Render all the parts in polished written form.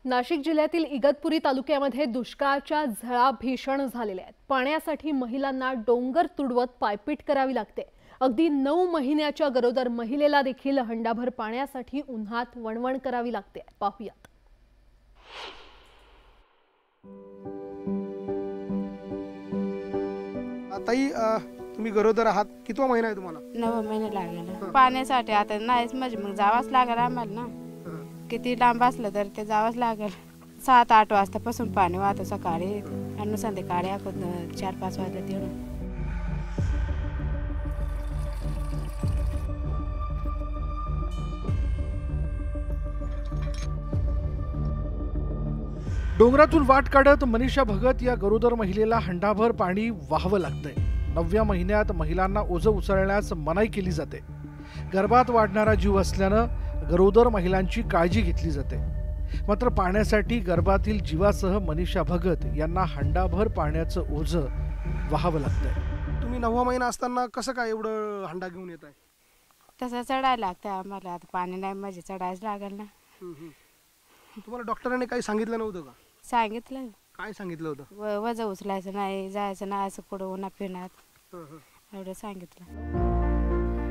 नाशिक जिल्ह्यातील इगतपुरी तालुक्यामध्ये दुष्काळाच्या झळा भीषण झालेल्या आहेत। पाण्यासाठी महिलांना डोंगर तुडवत पायपीट करावी लागते। अगदी 9 महिन्याच्या गरोदर महिलेला देखील हंडाभर पाण्यासाठी उन्हात वणवण करावी लागते। पाहूयात। ताई, तुम्ही गरोदर आहात, कितवा महिना आहे तुम्हाला? 9 महिने लागले पाण्यासाठी। आता नाहीच म्हणजे मग जावंच लागेल आम्हाला ना। किती लांब असलं तर ते जावंच लागेल। 7-8 वाजतापासून पाणी वाहतं सकाळी आणि संध्याकाळी 4-5 वाजता येऊन। डोंगरातून वाट काढत मनीषा भगत या गरोदर महिलेला हंडाभर पाणी वाहावं लागतंय। 9व्या महिन्यात महिलांना ओझं उचलण्यास मनाई केली जाते। गर्भात वाढणारा जीव असल्यानं गरोदर महिलांची काळजी घेतली जाते। मात्र पाण्यासाठी गर्भातील जीवासह मनीषा भगत यांना हंडाभर पाण्याचं ओझं वाहावं लागतंय। तुम्ही 9वा महिना असताना कसं काय एवढं हंडा घेऊन येत आहे? तसं चढायला लागतं आम्हाला। आता पाणी नाही म्हणजे चढायच लागेल ना। तुम्हाला डॉक्टरांनी काही सांगितलं नव्हतं का? सांगितलं। काय सांगितलं होतं? वजन उचलायचं नाही, जायचं नाही असं पुढं उन्हा पिण्यात एवढं सांगितलं।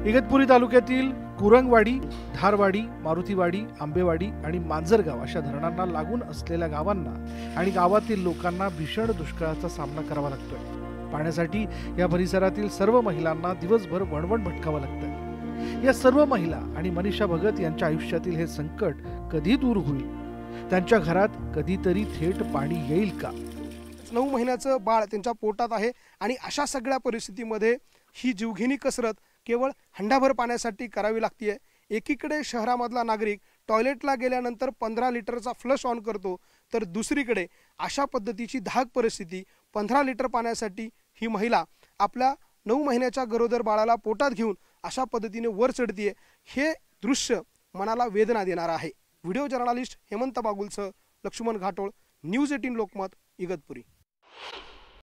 इगतपुरी तालुक्यातील कुरंगवाडी, धारवाडी, मारुतीवाडी, आंबेवाडी आणि मांजरगाव अशा धरणांना लागून असलेल्या गावांना आणि गावातील लोकांना भीषण दुष्काळाचा सामना करावा लागतोय। पाण्यासाठी या परिसरातील सर्व महिलांना दिवसभर वणवण भटकावं लागतंय। या सर्व महिला आणि मनीषा भगत यांच्या आयुष्यातील हे संकट कधी दूर होईल? त्यांच्या घरात कधीतरी थेट पाणी येईल का? 9 महिन्याचं बाळ त्यांच्या पोटात आहे आणि अशा सगळ्या परिस्थितीमध्ये ही जीवघेणी कसरत केवळ हंडाभर पाण्यासाठी करावी लागते। एकीकडे शहरामधला नागरिक टॉयलेटला गेल्यानंतर 15 लिटरचा फ्लश ऑन करतो, तर दुसरीकडे अशा पद्धतीची धाक परिस्थिती 15 लिटर पाण्यासाठी ही महिला आपल्या 9 महिन्याच्या गरोदर बाळाला पोटात घेऊन अशा पद्धतीने वर चढतीये। हे दृश्य मनाला वेदना देणार आहे। व्हिडिओ जर्नलिस्ट हेमंत बागुलसह लक्ष्मण घाटोळ, न्यूज 18 लोकमत, इगतपुरी।